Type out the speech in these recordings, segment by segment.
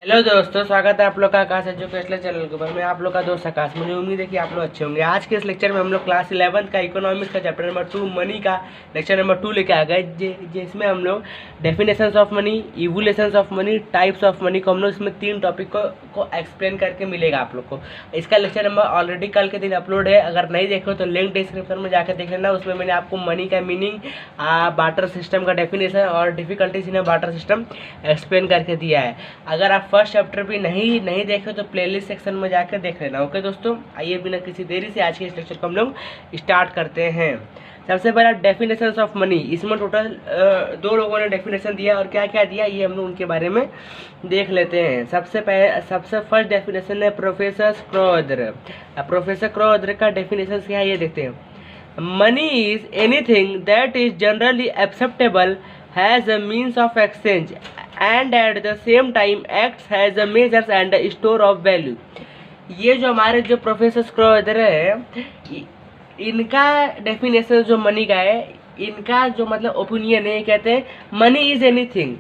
Hello दोस्तों, स्वागत है आप लोग का आकाश एजुकेशनल चैनल के ऊपर। मैं आप लोग का दोस्त आकाश। मुझे उम्मीद है कि आप लोग अच्छे होंगे। आज के इस लेक्चर में हम लोग क्लास 11 का इकोनॉमिक्स का चैप्टर नंबर 2 मनी का लेक्चर नंबर 2 लेके आ गए, जिसमें हम लोग definitions of money, evolutions of money, types of money को हम लोग इसमें 3 टॉपिक को एक्सप्लेन करके मिलेगा आप लोग को। इसका लेक्चर नंबर ऑलरेडी कल के दिन अपलोड है, अगर नहीं देखो तो लिंक डिस्क्रिप्शन में जाकर देख लेना। उसमें मैंने आपको मनी का मीनिंग, बार्टर सिस्टम का डेफिनेशन और difficulties in barter system explain करके दिया है। अगर आप फर्स्ट चैप्टर भी नहीं देखे तो प्लेलिस्ट सेक्शन में जाकर देख लेना। ओके दोस्तों, आइए बिना किसी देरी से आज के इस लेक्चर को हम लोग स्टार्ट करते हैं। सबसे पहला डेफिनेशंस ऑफ मनी। इसमें टोटल 2 लोगों ने डेफिनेशन दिया और क्या क्या दिया ये हम लोग उनके बारे में देख लेते हैं। सबसे फर्स्ट डेफिनेशन है प्रोफेसर क्रोदर। प्रोफेसर क्रोदर का डेफिनेशन क्या है ये देखते हैं। Money is anything that is generally acceptable, has a means of exchange and at the same time acts as a measures and a store of value। ये जो हमारे जो प्रोफेसर स्क्रोदर है, इनका डेफिनेशन जो मनी का है, इनका जो मतलब ओपिनियन है, कहते हैं मनी इज एनीथिंग।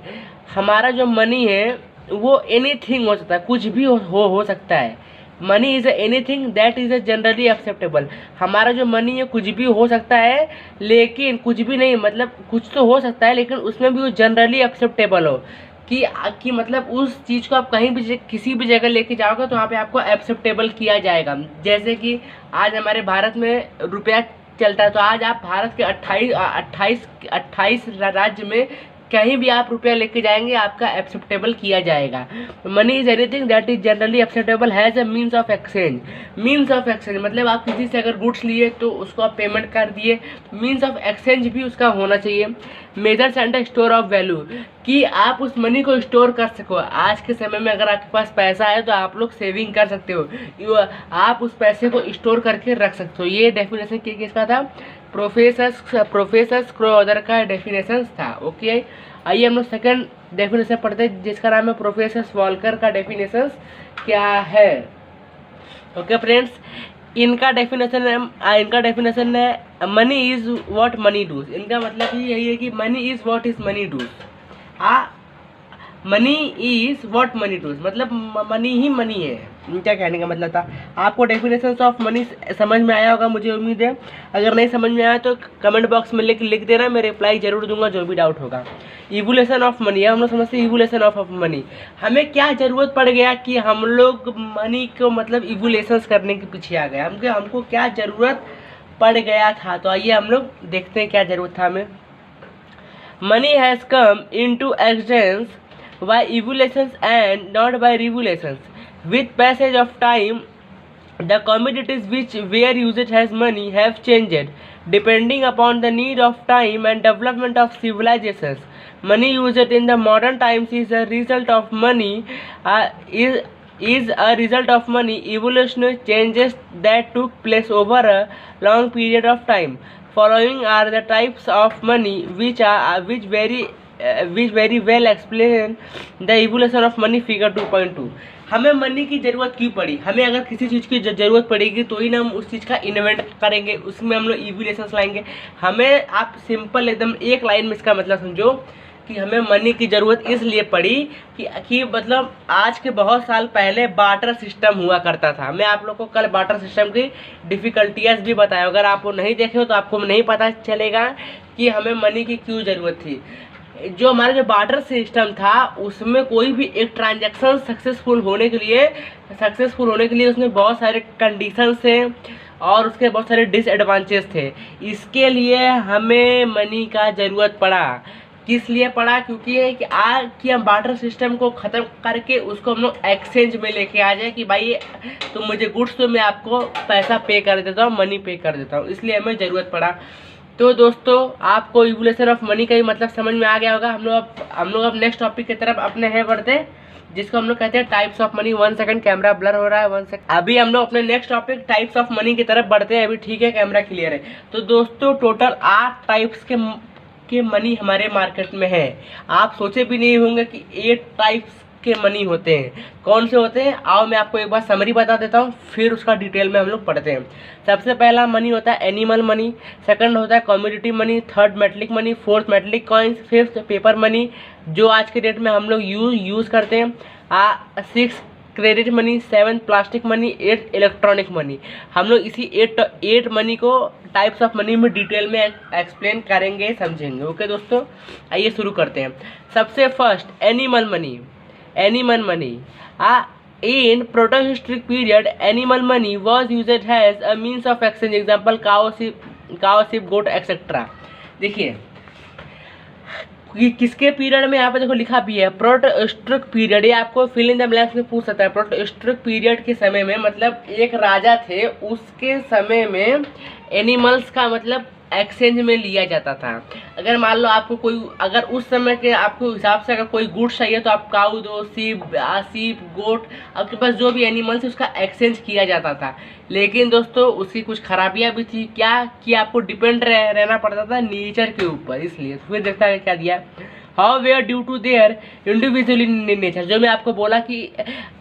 हमारा जो मनी है वो एनीथिंग हो सकता है, कुछ भी हो सकता है। Money is anything that is generally acceptable. हमारा जो मनी है कुछ भी हो सकता है, लेकिन कुछ भी नहीं, मतलब कुछ तो हो सकता है लेकिन उसमें भी वो जनरली एक्सेप्टेबल हो कि मतलब उस चीज़ को आप कहीं भी किसी भी जगह लेके जाओगे तो वहाँ पे आपको एक्सेप्टेबल किया जाएगा। जैसे कि आज हमारे भारत में रुपया चलता है, तो आज आप भारत के 28 राज्य में कहीं भी आप रुपया लेके जाएंगे आपका एक्सेप्टेबल किया जाएगा। Money is anything that is generally acceptable, has a means of exchange. Means of exchange मतलब आप किसी से अगर गुड्स लिए तो उसको आप पेमेंट कर दिए, मीन्स ऑफ एक्सचेंज भी उसका होना चाहिए। Measures and store of value, कि आप उस मनी को स्टोर कर सको। आज के समय में अगर आपके पास पैसा है तो आप लोग सेविंग कर सकते हो, आप उस पैसे को स्टोर करके रख सकते हो। ये डेफिनेशन किसका था? प्रोफेसर स्क्रोदर का डेफिनेशन था। ओके, आइए हम लोग सेकंड डेफिनेशन पढ़ते हैं जिसका नाम है प्रोफेसर वॉल्कर का डेफिनेशन क्या है। ओके फ्रेंड्स, इनका डेफिनेशन है money is what money does. इनका मतलब ही यही है कि money is what is money does. Money is what money does मतलब मनी ही मनी है। इनका कहने का मतलब था। आपको डेफिनेशन ऑफ मनी समझ में आया होगा, मुझे उम्मीद है। अगर नहीं समझ में आया तो कमेंट बॉक्स में लिख देना, मैं रिप्लाई जरूर दूंगा जो भी डाउट होगा। इवोल्यूशन ऑफ मनी, हम लोग समझते हैं इवोल्यूशन ऑफ मनी। हमें क्या ज़रूरत पड़ गया कि हम लोग मनी को मतलब इवोल्यूशंस करने के पीछे आ गए। हमको क्या ज़रूरत पड़ गया था, तो आइए हम लोग देखते हैं क्या ज़रूरत था हमें। Money has come into expanse by evolutions and not by revolutions. With passage of time, the commodities which were used as money have changed depending upon the need of time and development of civilizations. Money used in the modern times is a result of money is a result of money evolutionary changes that took place over a long period of time. Following are the types of money which very well explain the evolution of money figure 2.2। हमें money की ज़रूरत क्यों पड़ी? हमें अगर किसी चीज़ की ज़रूरत पड़ेगी तो ही ना हम उस चीज़ का इन्वेंट करेंगे, उसमें हम लोग इवोल्यूशंस लाएंगे। हमें आप सिंपल एकदम एक लाइन में इसका मतलब समझो कि हमें मनी की ज़रूरत इसलिए पड़ी कि मतलब आज के बहुत साल पहले बार्टर सिस्टम हुआ करता था। मैं आप लोग को कल बार्टर सिस्टम की डिफ़िकल्टीज भी बताया। अगर आप वो नहीं देखे हो तो आपको नहीं पता चलेगा कि हमें मनी की क्यों ज़रूरत थी। जो हमारा जो बार्टर सिस्टम था उसमें कोई भी एक ट्रांजैक्शन सक्सेसफुल होने के लिए उसमें बहुत सारे कंडीशंस थे और उसके बहुत सारे डिसएडवांटेज थे। इसके लिए हमें मनी का ज़रूरत पड़ा। किस लिए पड़ा? क्योंकि हम बार्टर सिस्टम को ख़त्म करके उसको हम लोग एक्सचेंज में लेके आ जाए कि भाई तुम मुझे गुड्स तो मैं आपको पैसा पे कर देता हूँ, मनी पे कर देता हूँ, इसलिए हमें ज़रूरत पड़ा। तो दोस्तों, आपको इवोल्यूशन ऑफ मनी का ही मतलब समझ में आ गया होगा। हम लोग अब नेक्स्ट टॉपिक की तरफ अपने हैं बढ़ते, जिसको हम लोग कहते हैं types of money. 1 second, camera blur हो रहा है, 1 सेकंड। अभी हम लोग अपने next topic types of money की तरफ बढ़ते हैं। अभी ठीक है, कैमरा क्लियर है। तो दोस्तों, टोटल 8 टाइप्स के मनी हमारे मार्केट में है। आप सोचे भी नहीं होंगे कि 8 टाइप्स के मनी होते हैं। कौन से होते हैं, आओ मैं आपको एक बार समरी बता देता हूँ, फिर उसका डिटेल में हम लोग पढ़ते हैं। सबसे पहला मनी होता है एनिमल मनी, सेकंड होता है commodity money, third metallic money, fourth metallic coins, fifth paper money जो आज के डेट में हम लोग यूज़ करते हैं, six credit money, seven plastic money, eight electronic money. हम लोग इसी एट मनी को टाइप्स ऑफ मनी में डिटेल में एक्सप्लेन करेंगे, समझेंगे। ओके दोस्तों, आइए शुरू करते हैं। सबसे first animal money. Animal money in protohistoric period animal money was used as a means of exchange, example cow sheep goat etc। देखिए किसके पीरियड में, यहाँ पे देखो लिखा भी है प्रोटोहिस्टोरिक पीरियड, ये आपको फिल इन द ब्लैंक्स में पूछ सकता है। प्रोटोहिस्टोरिक पीरियड के समय में मतलब एक राजा थे, उसके समय में एनिमल्स का मतलब एक्सचेंज में लिया जाता था। अगर मान लो आपको कोई, अगर उस समय के आपको हिसाब से अगर कोई गुड्स चाहिए तो आप काऊ दो, सीप गोट, आपके पास जो भी एनिमल्स है उसका एक्सचेंज किया जाता था। लेकिन दोस्तों उसकी कुछ खराबियां भी थी, क्या कि आपको डिपेंड रहना पड़ता था नेचर के ऊपर। इसलिए फिर देखता है क्या दिया, how where due to their individually nature, जो मैं आपको बोला कि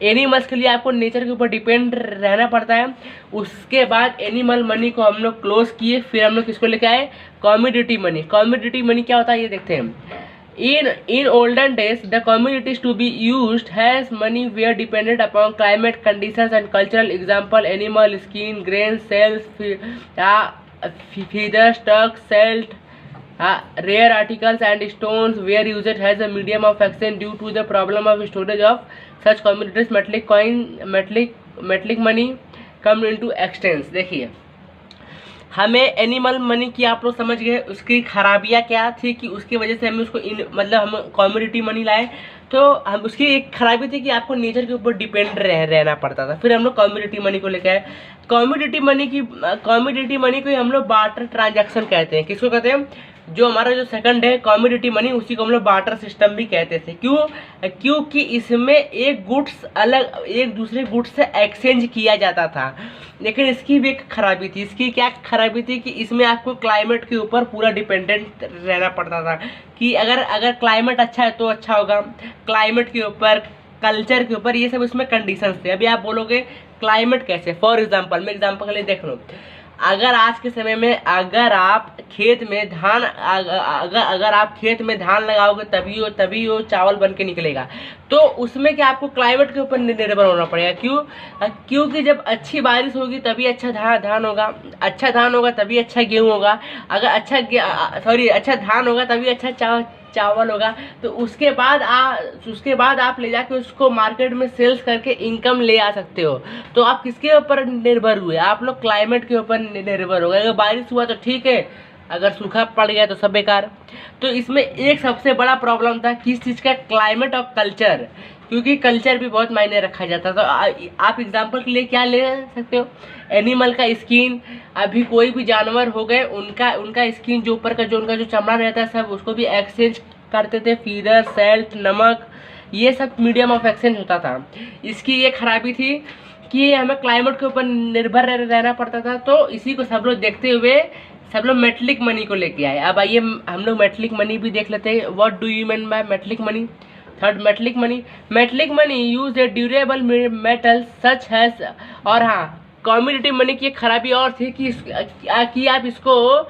एनिमल्स के लिए आपको नेचर के ऊपर डिपेंड रहना पड़ता है। उसके बाद एनिमल मनी को हम लोग क्लोज किए, फिर हम लोग किसको लेके आए, कमोडिटी मनी। कमोडिटी मनी क्या होता है ये देखते हैं। In olden days, the commodities to be used as money were dependent upon climate conditions and cultural. Example: animal skin, grain, cells, feathers, tusk, salt, rare articles and stones were used as a medium of exchange. Due to the problem of storage of such commodities, metallic money come into existence। देखिए हमें animal money की आप लोग समझ गए, उसकी खराबियाँ क्या थी कि उसकी वजह से हमें उसको मतलब हम कमोडिटी मनी लाए, तो हम उसकी एक खराबी थी कि आपको नेचर के ऊपर डिपेंड रहना पड़ता था। फिर हम लोग कमोडिटी मनी को लेकर आए। कमोडिटी मनी को हम लोग बार्टर ट्रांजैक्शन कहते हैं। किसको कहते हैं, जो हमारा जो सेकंड है कमोडिटी मनी, उसी को हम लोग बार्टर सिस्टम भी कहते थे। क्योंकि इसमें एक गुड्स अलग एक दूसरे गुड्स से एक्सचेंज किया जाता था। लेकिन इसकी भी एक खराबी थी। इसकी क्या खराबी थी कि इसमें आपको क्लाइमेट के ऊपर पूरा डिपेंडेंट रहना पड़ता था कि अगर क्लाइमेट अच्छा है तो अच्छा होगा, क्लाइमेट के ऊपर, कल्चर के ऊपर, ये सब इसमें कंडीशंस थे। अभी आप बोलोगे क्लाइमेट कैसे, फॉर एग्जांपल मैं एग्जांपल के लिए देख लो, अगर आज के समय में अगर आप खेत में धान लगाओगे तभी वो चावल बन के निकलेगा। तो उसमें क्या आपको क्लाइमेट के ऊपर निर्भर होना पड़ेगा। क्योंकि जब अच्छी बारिश होगी तभी अच्छा धान होगा, अच्छा धान होगा तभी अच्छा गेहूँ होगा, अगर अच्छा धान होगा तभी अच्छा चावल होगा। तो उसके बाद आप ले जाके उसको मार्केट में सेल्स करके इनकम ले आ सकते हो। तो आप किसके ऊपर निर्भर हुए, आप लोग क्लाइमेट के ऊपर निर्भर हो गए। अगर बारिश हुआ तो ठीक है, अगर सूखा पड़ गया तो सब बेकार। तो इसमें एक सबसे बड़ा प्रॉब्लम था किस चीज़ का, क्लाइमेट और कल्चर, क्योंकि कल्चर भी बहुत मायने रखा जाता। तो आप एग्जांपल के लिए क्या ले सकते हो, एनिमल का स्किन। अभी कोई भी जानवर हो गए, उनका स्किन जो ऊपर का जो उनका जो चमड़ा रहता है सब उसको भी एक्सचेंज करते थे। फीदर, सेल्ट, नमक, ये सब मीडियम ऑफ एक्सचेंज होता था। इसकी ये खराबी थी कि हमें क्लाइमेट के ऊपर निर्भर रहना पड़ता था। तो इसी को सब लोग देखते हुए सब लोग मेटलिक मनी को लेके आए। अब आइए हम लोग मेटलिक मनी भी देख लेते हैं। What do you mean by metallic money. Third, metallic money use A durable metal such has. और हाँ, कमोडिटी मनी की एक खराबी और थी कि आप इसको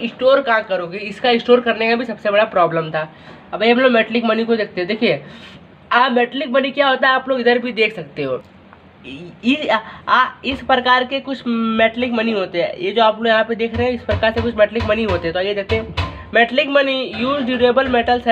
स्टोर कहाँ करोगे, इसका स्टोर करने का भी सबसे बड़ा प्रॉब्लम था। अब हम लोग मेटलिक मनी को देखते हैं। देखिए मेटलिक मनी क्या होता है, आप लोग इधर भी देख सकते हो। इस प्रकार के कुछ मेटलिक मनी होते हैं। ये जो आप लोग यहाँ पे देख रहे हैं, इस प्रकार से कुछ मेटलिक मनी होते हैं। तो ये देखते हैं, metallic money use durable metals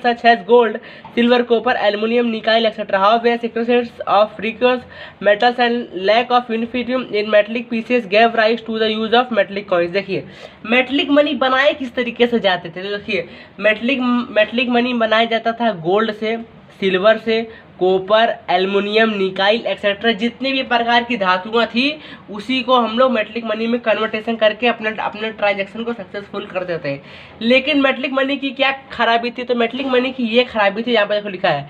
such as gold, silver, copper, aluminium, nickel etcetera. However sequences of precious metals and lack of infinity in metallic pieces gave rise to the use of metallic coins. देखिए metallic money बनाए किस तरीके से जाते थे। तो देखिए metallic money बनाया जाता था गोल्ड से, सिल्वर से, कॉपर, एल्युमिनियम, निकाइल एक्सेट्रा, जितनी भी प्रकार की धातुआं थी उसी को हम लोग मेटलिक मनी में कन्वर्टेशन करके अपने ट्रांजैक्शन को सक्सेसफुल कर देते हैं। लेकिन मेटलिक मनी की क्या खराबी थी, तो मेटलिक मनी की ये खराबी थी, यहाँ पर देखो लिखा है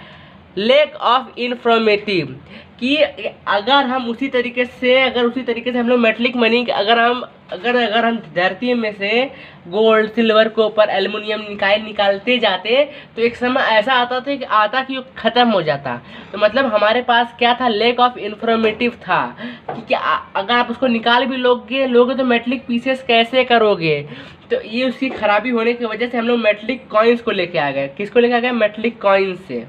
लैक ऑफ इन्फॉर्मेटिव, कि अगर हम उसी तरीके से हम लोग मेटलिक मनी अगर हम धरती में से गोल्ड, सिल्वर, कॉपर, एल्युमिनियम निकालते जाते तो एक समय ऐसा आता कि वो ख़त्म हो जाता। तो मतलब हमारे पास क्या था, लैक ऑफ इन्फॉर्मेटिव था कि क्या अगर आप उसको निकाल भी लोगे तो मेटलिक पीसेस कैसे करोगे। तो ये उसकी खराबी होने की वजह से हम लोग मेटलिक कॉइन्स को लेके आ गए। किसको लेके आ गए? मेटलिक कॉइन्स से।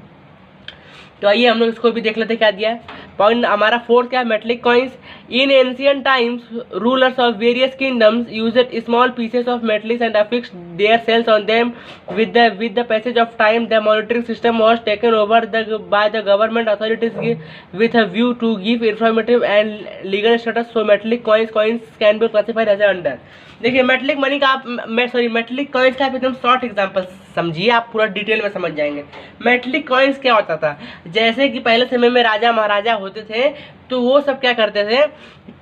तो आइए हम लोग इसको भी देख लेते क्या दिया है। पॉइंट हमारा फोर्थ क्या है? Metallic coins. In ancient times rulers of various kingdoms used small pieces of metals and affixed their seals on them. With the passage of time the monitoring system was taken over by the government authorities with a view to give informative and legal status. So metallic coins can be classified as under. देखिए metallic money का metallic coins का आप एकदम short example समझिए, आप पूरा detail में समझ जाएंगे। मेटलिक कॉइन्स क्या होता था? जैसे कि पहले समय में राजा महाराजा होते थे तो वो सब क्या करते थे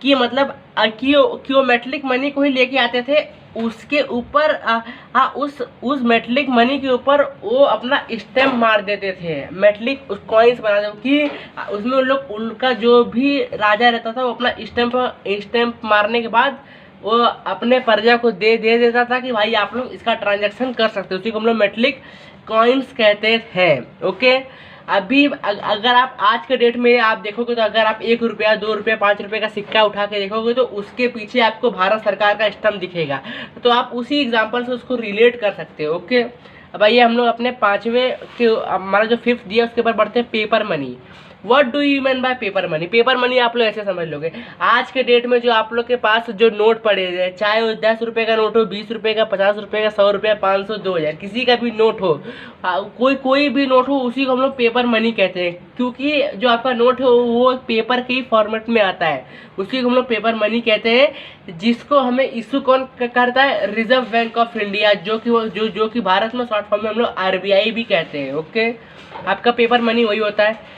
कि मतलब कि वो मेटलिक मनी को ही लेके आते थे, उसके ऊपर उस मेटलिक मनी के ऊपर वो अपना स्टैम्प मार देते थे, मेटलिक कॉइन्स बना देते कि उसमें उनका जो भी राजा रहता था वो अपना स्टैम्प मारने के बाद वो अपने प्रजा को दे देता था कि भाई आप लोग इसका ट्रांजैक्शन कर सकते हो। उसी को हम लोग मेटलिक कॉइन्स कहते हैं। ओके, अभी अगर आप आज के डेट में आप देखोगे तो अगर आप 1 रुपया, 2 रुपया, 5 रुपये का सिक्का उठा के देखोगे तो उसके पीछे आपको भारत सरकार का स्टैम्प दिखेगा। तो आप उसी एग्जांपल से उसको रिलेट कर सकते हो। ओके, अब आइए हम लोग अपने पाँचवें के हमारा जो 5th दिया उसके ऊपर बढ़ते हैं, paper money. What do you mean by paper money? Paper money आप लोग ऐसे समझ लोगे, आज के डेट में जो आप लोग के पास जो नोट पड़े हैं, चाहे वो 10 रुपये का नोट हो, 20 रुपये का, 50 रुपये का, 100 रुपये, 500, 2000, किसी का भी नोट हो, कोई भी नोट हो, उसी को हम लोग पेपर मनी कहते हैं। क्योंकि जो आपका नोट है वो पेपर के ही फॉर्मेट में आता है, उसी को हम लोग पेपर मनी कहते हैं। जिसको हमें इशू कौन करता है? रिजर्व बैंक ऑफ इंडिया, जो कि भारत में शॉर्ट फॉर्म में हम लोग RBI भी कहते हैं। ओके, आपका पेपर मनी वही होता है।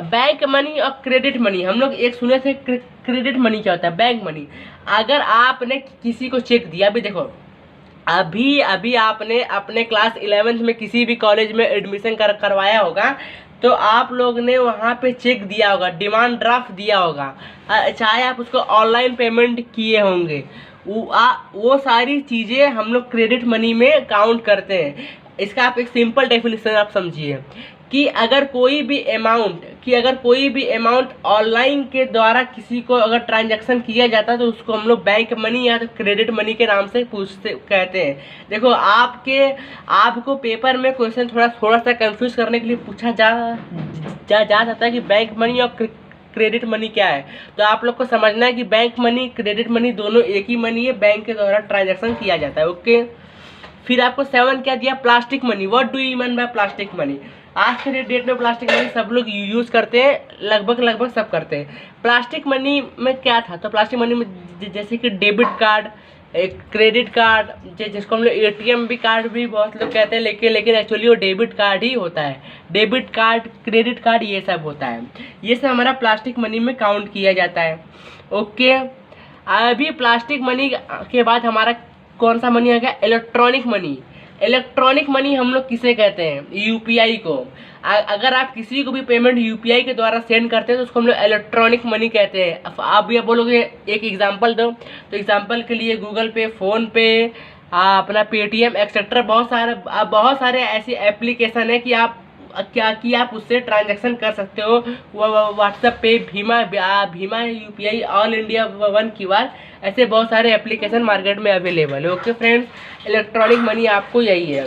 बैंक मनी और क्रेडिट मनी, हम लोग एक सुने थे क्रेडिट मनी क्या होता है? बैंक मनी, अगर आपने किसी को चेक दिया, अभी देखो अभी आपने अपने क्लास 11th में किसी भी कॉलेज में एडमिशन करवाया होगा तो आप लोग ने वहाँ पे चेक दिया होगा, डिमांड ड्राफ्ट दिया होगा, चाहे आप उसको ऑनलाइन पेमेंट किए होंगे, वो सारी चीज़ें हम लोग क्रेडिट मनी में काउंट करते हैं। इसका आप एक सिंपल डेफिनेशन आप समझिए कि अगर कोई भी अमाउंट ऑनलाइन के द्वारा किसी को अगर ट्रांजैक्शन किया जाता है तो उसको हम लोग बैंक मनी या तो क्रेडिट मनी के नाम से कहते हैं। देखो आपको पेपर में क्वेश्चन थोड़ा सा कंफ्यूज करने के लिए पूछा जा सकता है कि बैंक मनी और क्रेडिट मनी क्या है। तो आप लोग को समझना है कि बैंक मनी, क्रेडिट मनी दोनों एक ही मनी है, बैंक के द्वारा ट्रांजैक्शन किया जाता है। ओके, फिर आपको 7 क्या दिया? Plastic money. What do you mean by plastic money? आज के डेट में प्लास्टिक मनी सब लोग यूज़ करते हैं, लगभग सब करते हैं। प्लास्टिक मनी में क्या था? तो प्लास्टिक मनी में जैसे कि डेबिट कार्ड, एक क्रेडिट कार्ड, जिसको हम लोग ATM भी कार्ड भी बहुत लोग कहते हैं, लेकिन एक्चुअली वो डेबिट कार्ड ही होता है। डेबिट कार्ड, क्रेडिट कार्ड, ये सब होता है। ये सब हमारा प्लास्टिक मनी में काउंट किया जाता है। ओके, अभी प्लास्टिक मनी के बाद हमारा कौन सा मनी आ गया? Electronic money. इलेक्ट्रॉनिक मनी हम लोग किसे कहते हैं? UPI को। अगर आप किसी को भी पेमेंट UPI के द्वारा सेंड करते हैं तो उसको हम लोग इलेक्ट्रॉनिक मनी कहते हैं। आप ये बोलोगे एक एग्जांपल दो, तो एग्जांपल के लिए गूगल पे, फ़ोन पे, अपना पेटीएम एक्सेट्रा, बहुत सारे ऐसी एप्लीकेशन है कि आप उससे ट्रांजैक्शन कर सकते हो। व्हाट्सएप पे, Bhima UPI, all India 1 QR, ऐसे बहुत सारे एप्लीकेशन मार्केट में अवेलेबल है। ओके फ्रेंड्स, इलेक्ट्रॉनिक मनी आपको यही है।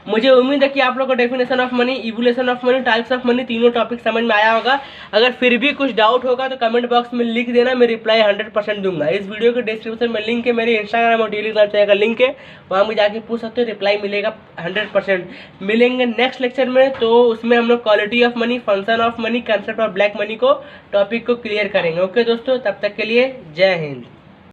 मुझे उम्मीद है कि आप लोगों को definition of money, evolution of money, types of money, तीनों टॉपिक समझ में आया होगा। अगर फिर भी कुछ डाउट होगा तो कमेंट बॉक्स में लिख देना, मैं रिप्लाई 100% दूंगा। इस वीडियो के डिस्क्रिप्शन में लिंक है, मेरे इंस्टाग्राम और टेलीग्राम चैनल का लिंक है, वहाँ मुझे जाके पूछ सकते हो, रिप्लाई मिलेगा 100%। मिलेंगे नेक्स्ट लेक्चर में, तो उसमें हम लोग quality of money, function of money, concept of black money को टॉपिक को क्लियर करेंगे। ओके दोस्तों, तब तक के लिए जय हिंद।